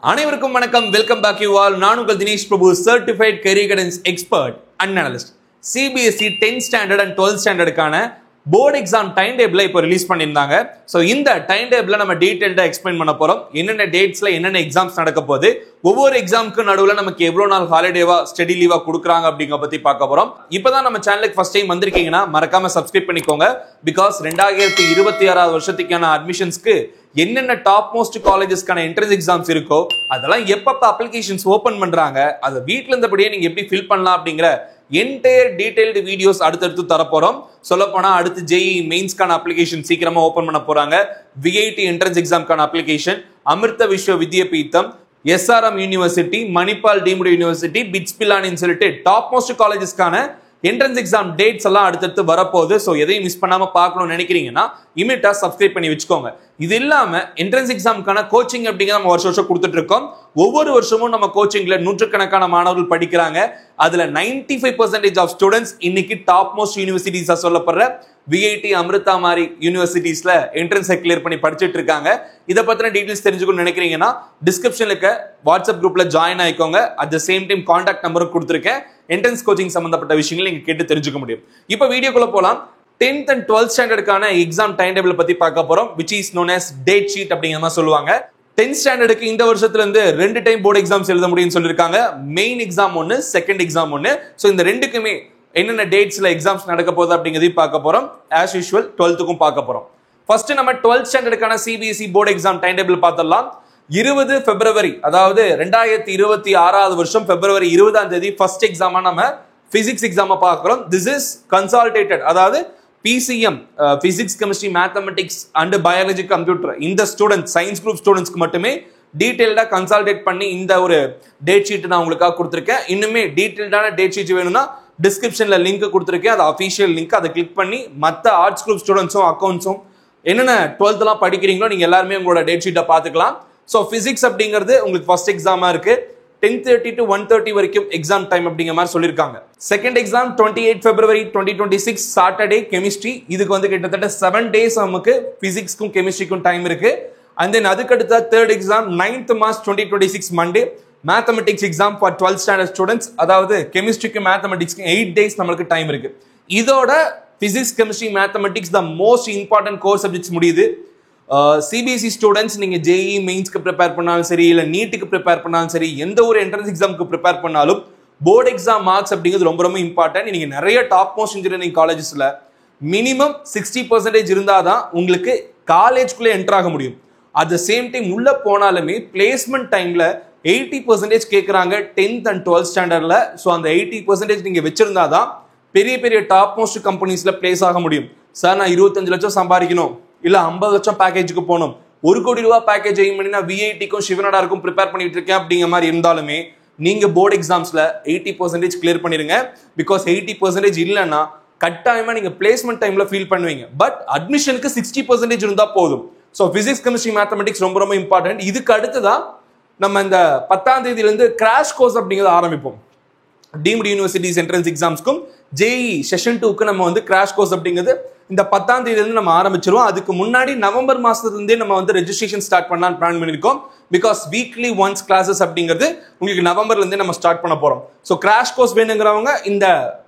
அனைவருக்கும் வணக்கம். Welcome back you all. நான் உங்கள் Dinesh Prabhu, certified career guidance expert and analyst. CBSE 10th standard and 12th ஸ்டாண்டர்டுக்கான போர்டு எக்ஸாம் டைம் டேபிள இப்போ release பண்ணியிருந்தாங்க. ஸோ இந்த டைம் டேபிள நம்ம டீட்டெயில்டாக எக்ஸ்பிளைன் பண்ண போறோம். என்னென்ன டேட்ஸ்ல என்னென்ன எக்ஸாம்ஸ் நடக்க போகுது, ஒவ்வொரு எக்ஸாமுக்கு நடுவில் நமக்கு எவ்வளோ நாள் ஹாலிடேவா ஸ்டடி லீவா கொடுக்குறாங்க அப்படிங்கிற பத்தி பார்க்க போறோம். இப்பதான் நம்ம சேனலுக்கு ஃபர்ஸ்ட் டைம் வந்திருக்கீங்கன்னா மறக்காம சப்ஸ்கிரைப் பண்ணிக்கோங்க. பிகாஸ் 2026 வருஷத்துக்கான அட்மிஷன்ஸ்க்கு என்னென்ன டாப் மோஸ்ட் காலேஜஸ்க்கான என்ட்ரன்ஸ் எக்ஸாம்ஸ் இருக்கோ அதெல்லாம் எப்பப்ப அப்ளிகேஷன்ஸ் ஓபன் பண்றாங்க, அதை வீட்ல இருந்தபடியே நீங்க எப்படி ஃபில் பண்ணலாம் அப்படிங்கிற என்டையர் டீடைல்டு வீடியோஸ் அடுத்தடுத்து தரப்போறோம். சொல்ல போனா அடுத்து ஜேஇ மெயின்ஸ்க்கான அப்ளிகேஷன் சீக்கிரமா ஓபன் பண்ண போறாங்க. விஐடி என்ட்ரன்ஸ் எக்ஸாம்க்கான application, Amrita Vishwa Vidyapeetham, SRM university, Manipal deemed university, BITS பிலானின்னு சொல்லிட்டு டாப் மோஸ்ட் காலேஜஸ்க்கான என்ட்ரன்ஸ் எக்ஸாம் டேட்ஸ் எல்லாம் அடுத்தடுத்து வரப்போகுது. ஸோ எதையும் மிஸ் பண்ணாம பார்க்கணும்னு நினைக்கிறீங்கன்னா இமீடியட்டா சப்ஸ்கிரைப் பண்ணி வச்சுக்கோங்க. இது இல்லாம என்ட்ரன்ஸ் எக்ஸாமுக்கான கோச்சிங் அப்படிங்கிற நம்ம வருஷம் கொடுத்துட்டு இருக்கோம். ஒவ்வொரு வருஷமும் நம்ம கோச்சிங்ல நூற்றுக்கணக்கான மாணவர்கள் படிக்கிறாங்க. அதுல 95% ஆஃப் ஸ்டூடெண்ட்ஸ் இன்னைக்கு டாப் மோஸ்ட் யூனிவர்சிட்டிஸா சொல்லப்படுற விஐடி, அமிர்தா மாதிரி யூனிவர்சிட்டிஸ்ல என்ட்ரன்ஸை கிளியர் பண்ணி படிச்சுட்டு இருக்காங்க. இதை பத்தின டீடைல்ஸ் தெரிஞ்சுக்கணும்னு நினைக்கிறீங்கன்னா டிஸ்கிரிப்ஷன்ல இருக்க வாட்ஸ்அப் குரூப்ல ஜாயின் ஆயிக்கோங்க. At the same time contact நம்பரும் கொடுத்துருக்கேன். என்ட்ரன்ஸ் கோச்சிங் சம்பந்தப்பட்ட விஷயங்களை நீங்க கேட்டு தெரிஞ்சுக்க முடியும். இப்போ வீடியோக்குள்ள போலாம். 10th and 12th ஸ்டாண்டர்டுக்கான எக்ஸாம் டைம் டேபிள் பத்தி பார்க்க போறோம். which is known as date sheet அப்படிங்கிற மாதிரி சொல்லுவாங்க. 10th ஸ்டாண்டர்டுக்கு இந்த வருஷத்துல இருந்து 2 டைம் போர்டு எக்ஸாம்ஸ் எழுத முடியும்னு சொல்லிருக்காங்க. மெயின் எக்ஸாம் ஒன்னு, செகண்ட் எக்ஸாம் ஒன்னு. சோ இந்த ரெண்டுக்குமே என்னென்ன டேட்ஸ்ல எக்ஸாம்ஸ் நடக்க போகுது அப்படிங்கிறதையும் பார்க்க போறோம். as usual 12th பார்க்க போறோம். ஃபர்ஸ்ட் நம்ம 12th ஸ்டாண்டர்டுக்கான CBSE board exam time table பார்த்தலாம். 20 பிப்ரவரி, அதாவது 2026 வருஷம் பிப்ரவரி 20ஆம் தேதி ஃபர்ஸ்ட் எக்ஸாமா நம்ம பிசிக்ஸ் எக்ஸாமை பார்க்கிறோம். திஸ் இஸ் கன்சாலிடேட்டட், அதாவது PCM, physics, chemistry, mathematics and biology, computer, இந்த ஸ்டூடெண்ட் சயின்ஸ் குரூப் ஸ்டூடெண்ட்ஸ்க்கு மட்டுமே டீடைல்டா கன்சாலிடேட் பண்ணி இந்த ஒரு டேட் ஷீட் நான் உங்களுக்காக கொடுத்துருக்கேன். இன்னுமே டீடைல்டான டேட் ஷீட் வேணும்னா டிஸ்கிரிப்ஷன்ல லிங்க் கொடுத்துருக்கேன். அது அஃபிஷியல் லிங்க். அதை கிளிக் பண்ணி மற்ற ஆர்ட்ஸ் குரூப் ஸ்டூடெண்ட்ஸும் அக்கௌண்ட்ஸும் என்னென்ன 12th எல்லாம் படிக்கிறீங்களோ நீங்க எல்லாருமே உங்களோட டேட் ஷீட்டை பார்த்துக்கலாம். ஸோ பிசிக்ஸ் அப்படிங்கிறது உங்களுக்கு ஃபர்ஸ்ட் எக்ஸாமா இருக்கு. 10:30 to 1:30 வரைக்கும் எக்ஸாம் டைம் அப்படிங்கிற மாதிரி சொல்லியிருக்காங்க. செகண்ட் எக்ஸாம் 28 பிப்ரவரி 2026 சாட்டர்டே கெமிஸ்ட்ரி. இதுக்கு வந்து கிட்டத்தட்ட 7 டேஸ் நமக்கு பிசிக்ஸ்க்கும் கெமிஸ்ட்ரிக்கும் டைம் இருக்கு. அண்ட் தென் அதுக்கு அடுத்த third exam 9th March 2026 Monday mathematics exam for 12th standard students. அதாவது கெமிஸ்ட்ரிக்கு மேத்தமெட்டிக்ஸ்க்கு 8 டேஸ் நம்மளுக்கு டைம் இருக்கு. இதோட physics, chemistry, mathematics the most important core subjects முடியுது. சிபிஎஸ்இ ஸ்டூடெண்ட்ஸ் நீங்க ஜேஇ மெயின்ஸ்க்கு ப்ரிப்பேர் பண்ணாலும் சரி, இல்ல நீட்டுக்கு ப்ரிப்பேர் பண்ணாலும் சரி, எந்த ஒரு என்ட்ரன்ஸ் எக்ஸாமுக்கு ப்ரிப்பேர் பண்ணாலும் போர்டு எக்ஸாம் மார்க்ஸ் அப்படிங்கிறது ரொம்ப ரொம்ப இம்பார்ட்டன்ட். நீங்க நிறைய டாப் மோஸ்ட் இன்ஜினியரிங் காலேஜஸ்ல மினிமம் 60% இருந்தாதான் உங்களுக்கு காலேஜ்குள்ளே என்டர் ஆக முடியும். அட் த சேம் டைம் உள்ள போனாலுமே பிளேஸ்மெண்ட் டைம்ல 80% கேட்கறாங்க 10th and 12th ஸ்டாண்டர்ட்ல. ஸோ அந்த 80% நீங்க வச்சிருந்தாதான் பெரிய பெரிய டாப் மோஸ்ட் கம்பெனிஸ்ல பிளேஸ் ஆக முடியும். சார் நான் 25 லட்சம் சம்பாதிக்கணும், இல்ல 50 லட்சம் பேக்கேஜுக்கு போகணும், 1 கோடி ரூபாய் பேக்கேஜ் எய்ம் பண்ணி நான் விஐடிக்கும் சிவனடாருக்கும் ப்ரிப்பேர் பண்ணிட்டு இருக்கேன் அப்படிங்கிற மாதிரி இருந்தாலுமே நீங்க போர்டு எக்ஸாம்ஸ்ல 80% கிளியர் பண்ணிருங்க. பிகாஸ் 80% இல்லைன்னா கட்டாயமா நீங்க பிளேஸ்மெண்ட் டைம்ல ஃபீல் பண்ணுவீங்க. பட் அட்மிஷனுக்கு 60% இருந்தா போதும். ஸோ பிசிக்ஸ், கெமிஸ்ட்ரி, மேத்தமெட்டிக்ஸ் ரொம்ப ரொம்ப இம்பார்ட்டன்ட். இதுக்கு அடுத்துதான் நம்ம இந்த 10ஆம் தேதியில இருந்து கிராஷ் கோர்ஸ் அப்படிங்கிறத ஆரம்பிப்போம். டீம்டு யூனிவர்சிட்டிஸ் என்ட்ரன்ஸ் எக்ஸாம்ஸ்க்கும் ஜேஇ செஷன் 2க்கு நம்ம வந்து கிராஷ் கோர்ஸ் அப்படிங்கிறது இந்த 10ஆம் தேதியிலிருந்து நம்ம ஆரம்பிச்சிருவோம். அதுக்கு முன்னாடி நவம்பர் மாசத்துல இருந்தே நம்ம வந்து ரெஜிஸ்ட்ரேஷன் ஸ்டார்ட் பண்ணலாம்னு பிளான் பண்ணிருக்கோம். பிகாஸ் வீக்லி ஒன்ஸ் கிளாஸஸ் அப்படிங்கிறது உங்களுக்கு நவம்பர்ல இருந்தே நம்ம ஸ்டார்ட் பண்ண போறோம். ஸோ கிராஷ் கோர்ஸ் வேணுங்கிறவங்க இந்த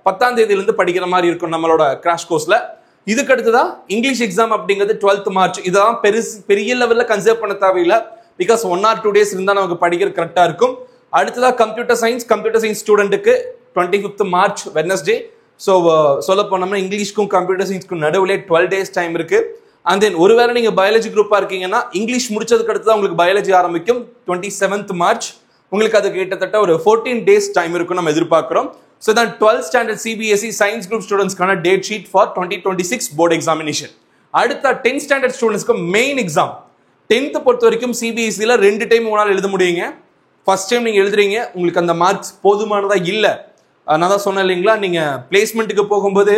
10ஆம் தேதியிலிருந்து படிக்கிற மாதிரி இருக்கும் நம்மளோட கிராஷ் கோர்ஸ்ல. இதுக்கு அடுத்துதான் இங்கிலீஷ் எக்ஸாம் அப்படிங்கிறது 12th மார்ச். இதெல்லாம் பெரிய லெவல்ல கன்சிடர் பண்ண தேவையில்லை. பிகாஸ் 1 or 2 days இருந்தா நமக்கு படிக்கிற கரெக்டா இருக்கும். அடுத்ததா கம்ப்யூட்டர் சயின்ஸ் ஸ்டூடெண்ட்டுக்கு 25th மார்ச் வெட்னஸ்டே. ஸோ சொல்ல போனோம்னா இங்கிலீஷ்க்கும் கம்ப்யூட்டர் சயின்ஸ்க்கும் நடுவில் 12 days டைம் இருக்கு. அண்ட் தென் ஒருவேளை நீங்க பயாலஜி குரூப்பா இருக்கீங்கன்னா இங்கிலீஷ் முடிச்சதுக்கு அடுத்து தான் உங்களுக்கு பயாலஜி ஆரம்பிக்கும். 27th மார்ச் உங்களுக்கு அது கிட்டத்தட்ட ஒரு 14 days டைம் இருக்கும் நம்ம எதிர்பார்க்கிறோம். ஸோ தான் 12th standard CBSE science group ஸ்டூடெண்ட்ஸ்க்கான date sheet for 2026 board examination. அடுத்த 10th ஸ்டாண்டர்ட் ஸ்டூடெண்ட்ஸ்க்கு மெயின் எக்ஸாம். 10th பொறுத்த வரைக்கும் சிபிஎஸ்இல 2 டைம் உங்களால் எழுத முடியுங்க. ஃபர்ஸ்ட் டைம் நீங்க எழுதுறீங்க, உங்களுக்கு அந்த மார்க்ஸ் போதுமானதா இல்லை. நான் தான் சொன்னேன் இல்லைங்களா, நீங்க பிளேஸ்மெண்ட்டுக்கு போகும்போது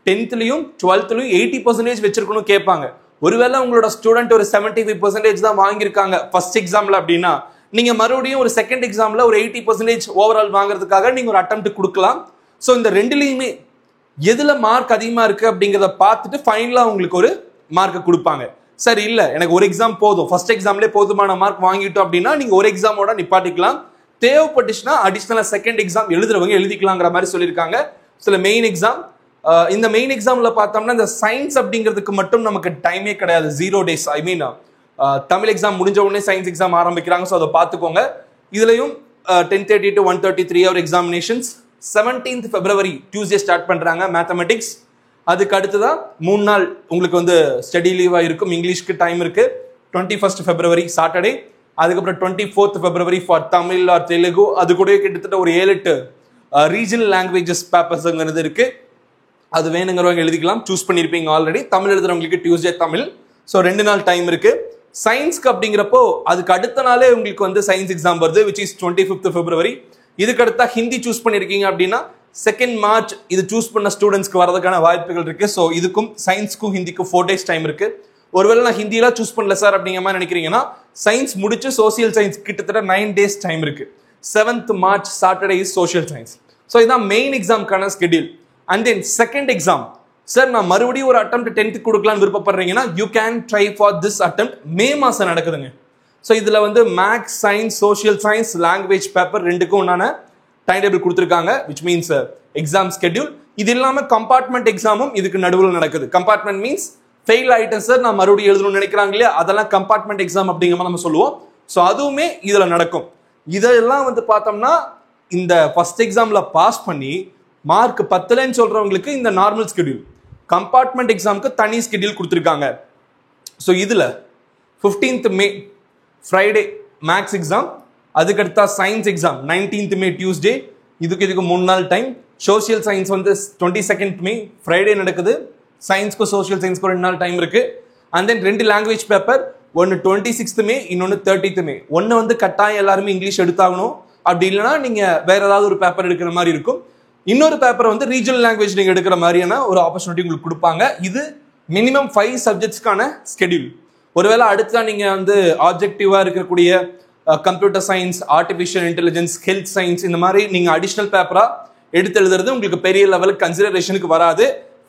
10thலயும் 12thலயும் 80% வச்சிருக்கணும் கேட்பாங்க. ஒருவேளை உங்களோட ஸ்டூடெண்ட் ஒரு 75% தான் வாங்கியிருக்காங்க ஃபர்ஸ்ட் எக்ஸாம்ல அப்படின்னா நீங்க மறுபடியும் ஒரு செகண்ட் எக்ஸாம்ல ஒரு 80% ஓவரால் வாங்குறதுக்காக நீங்க ஒரு அட்டெம்ப்ட் கொடுக்கலாம். ஸோ இந்த ரெண்டுலையுமே எதுல மார்க் அதிகமா இருக்கு அப்படிங்கிறத பார்த்துட்டு ஃபைனலா உங்களுக்கு ஒரு மார்க்கை கொடுப்பாங்க. சரி இல்ல எனக்கு ஒரு எக்ஸாம் போதும், ஃபர்ஸ்ட் எக்ஸாம்லேயே போதுமான மார்க் வாங்கிட்டோம் அப்படின்னா நீங்க ஒரு எக்ஸாமோட நிப்பாட்டிக்கலாம். தேவைப்பட்டுச்சுன்னா அடிஷனலா செகண்ட் எக்ஸாம் எழுதுறவங்க எழுதிக்கலாங்கிற மாதிரி சொல்லியிருக்காங்க. சில மெயின் எக்ஸாம், இந்த மெயின் எக்ஸாம்ல பார்த்தோம்னா இந்த சயின்ஸ் அப்படிங்கிறதுக்கு மட்டும் நமக்கு டைமே கிடையாது, 0 days. ஐ மீன் தமிழ் எக்ஸாம் முடிஞ்ச உடனே சயின்ஸ் எக்ஸாம் ஆரம்பிக்கிறாங்க. ஸோ அதை பார்த்துக்கோங்க. இதுலயும் 10:30 to 1:30 3 hour examinations. 17th February Tuesday start பண்றாங்க மேத்தமெட்டிக்ஸ். அதுக்கு அடுத்துதான் 3 நாள் உங்களுக்கு வந்து ஸ்டடி லீவா இருக்கும். இங்கிலீஷ்க்கு டைம் இருக்கு. 21st February Saturday. அதுக்கப்புறம் 24th February for Tamil or Telugu. அது கூட கிட்டத்தட்ட ஒரு 7-8 ரீஜனல் லாங்குவேஜஸ் பேப்பர்ஸ்ங்கிறது இருக்கு. அது வேணுங்கிறவங்க எழுதிக்கலாம், சூஸ் பண்ணியிருப்பீங்க ஆல்ரெடி. தமிழ் எழுதுறவங்களுக்கு டியூஸ்டே தமிழ். ஸோ 2 நாள் டைம் இருக்கு. சயின்ஸ்க்கு அப்படிங்கிறப்போ அதுக்கு அடுத்த நாளே உங்களுக்கு வந்து சயின்ஸ் எக்ஸாம் வருது, விச் இஸ் 25th February. இதுக்கு அடுத்தா ஹிந்தி சூஸ் பண்ணியிருக்கீங்க அப்படின்னா 2nd March இது சூஸ் பண்ண ஸ்டூடெண்ட்ஸ்க்கு வரதுக்கான வாய்ப்புகள் இருக்கு. ஸோ இதுக்கும் சயின்ஸ்க்கும் ஹிந்திக்கும் 4 days டைம் இருக்கு. ஒருவேளை நான் ஹிந்தியெல்லாம் சூஸ் பண்ணல சார் அப்படிங்கிற மாதிரி நினைக்கிறீங்கன்னா சயின்ஸ் முடிச்சு சோசியல் சயின்ஸ் கிட்டத்தட்ட 9 days டைம் இருக்கு. 7th March Saturday is social science. So இதான் மெயின் எக்ஸாம்க்கான schedule. And then second exam, sir நான் மறுபடியும் ஒரு அட்டெம்ப்ட் 10th கொடுக்கலாம்னு விருப்பப்படுறீங்கன்னா you can try for this attempt. May மாசம் நடக்குதுங்க. ஸோ இதுல வந்து maths, science, social science, language paper ரெண்டுக்கும் உண்டான டைம் டேபிள் கொடுத்துருக்காங்க, விச் மீன்ஸ் எக்ஸாம் ஸ்கெடியூல். இது இல்லாம கம்பார்ட்மெண்ட் எக்ஸாமும் இதுக்கு நடுவில் நடக்குது. கம்பார்ட்மெண்ட் மீன்ஸ் ஃபெயில் ஆயிட்டேன் சார் நான் மறுபடியும் எழுதணும்னு நினைக்கிறாங்க இல்லையா, அதெல்லாம் கம்பார்ட்மெண்ட் எக்ஸாம் அப்படிங்கிற மாதிரி நம்ம சொல்லுவோம். ஸோ அதுவுமே இதுல நடக்கும். இதெல்லாம் வந்து பார்த்தோம்னா இந்த ஃபர்ஸ்ட் எக்ஸாம்ல பாஸ் பண்ணி மார்க் 10லன்னு சொல்றவங்களுக்கு இந்த நார்மல் ஸ்கெடியூல், கம்பார்ட்மெண்ட் எக்ஸாமுக்கு தனி ஸ்கெடியூல் கொடுத்துருக்காங்க. ஸோ இதுல 15th May Friday maths exam, அதுக்கடுத்தா science exam 19th May Tuesday. இதுக்கு 3 நாள் டைம். சோசியல் சயின்ஸ் வந்து 22nd May ஃப்ரைடே நடக்குது. சயின்ஸ்க்கும் சோசியல் சயின்ஸ்க்கும் 2 நாள் டைம் இருக்கு. அண்ட் தென் 2 லாங்குவேஜ் பேப்பர், ஒன்று 26th May, இன்னொன்று 30th May. ஒன்று வந்து கட்டாயம் எல்லாருமே இங்கிலீஷ் எடுத்தாகணும், அப்படி இல்லைன்னா நீங்க வேற ஏதாவது ஒரு பேப்பர் எடுக்கிற மாதிரி இருக்கும். இன்னொரு பேப்பர் வந்து ரீஜனல் லாங்குவேஜ் நீங்க எடுக்கிற மாதிரியான ஒரு ஆப்பர்ச்சுனிட்டி உங்களுக்கு கொடுப்பாங்க. இது மினிமம் 5 சப்ஜெக்ட்ஸ்க்கான ஸ்கெடியூல். ஒருவேளை அடுத்தா நீங்க வந்து ஆப்ஜெக்டிவா இருக்கக்கூடிய computer science, artificial intelligence, health science இந்த மாதிரி நீங்க அடிஷனல் பேப்பரா எடுத்து எழுதுறது உங்களுக்கு பெரிய லெவலுக்கு கன்சிடரேஷனுக்கு வராது.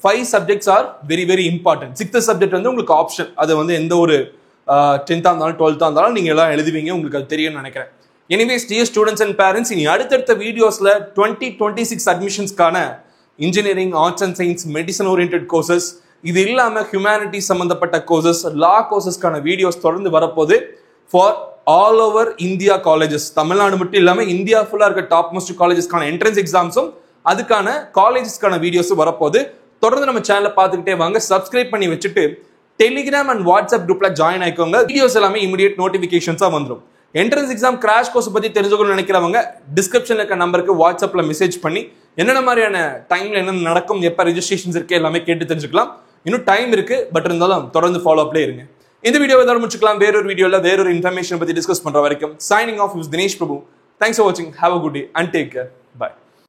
5 subjects are very very important. 6th subject வந்து உங்களுக்கு ஆப்ஷன். அது வந்து எந்த ஒரு 10th இருந்தாலும் 12th இருந்தாலும் நீங்க எல்லாம் எழுதுவீங்க, உங்களுக்கு அது தெரியும்னு நினைக்கிறேன். Anyways dear students and parents, இனி அடுத்தடுத்த வீடியோஸ்ல 2026 அட்மிஷன்ஸ்க்கான engineering, arts and science, medicine orient courses, இது இல்லாம ஹியூமனிட்டி சம்பந்தப்பட்ட கோர்சஸ், லா கோர்சஸ்க்கான வீடியோஸ் தொடர்ந்து வரப்போது. For all over India colleges, Tamil Nadu மட்டும் இல்லாம இந்தியா ஃபுல்லா இருக்க டாப் மோஸ்ட் காலேஜஸ்க்கான என்ட்ரன்ஸ் எக்ஸாம்ஸும் அதுக்கான காலேஜஸ்க்கான வீடியோஸும் வரப்போது. தொடர்ந்து நம்ம சேனலை பார்த்துக்கிட்டே வாங்க. சப்ஸ்கிரைப் பண்ணி வச்சுட்டு டெலிகிராம் அண்ட் வாட்ஸ்அப் குரூப்ல ஜாயின் ஆயிக்கோங்க. வீடியோஸ் எல்லாமே இமிடியேட் நோட்டிபிகேஷன்ஸா வந்துடும். என்ட்ரன்ஸ் எக்ஸாம் கிராஷ் கோர்ஸ் பத்தி தெரிஞ்சுக்கணும்னு நினைக்கிறவங்க டிஸ்கிரிப்ஷன்ல இருக்க நம்பருக்கு வாட்ஸ்அப்ல மெசேஜ் பண்ணி என்னென்ன மாதிரியான டைம்ல என்ன நடக்கும், எப்ப ரெஜிஸ்ட்ரேஷன்ஸ் இருக்கு எல்லாமே கேட்டு தெரிஞ்சுக்கலாம். இன்னும் டைம் இருக்கு, பட் இருந்தாலும் தொடர்ந்து ஃபாலோ அப்ல இருங்க. இந்த வீடியோவை இதோட முடிச்சுக்கலாம். வேறொரு வீடியோல வேறொரு இன்ஃபர்மேஷன் பத்தி டிஸ்கஸ் பண்ற வரைக்கும் signing off Dinesh Prabhu. Thanks for வாட்சிங். Have a good day and take care.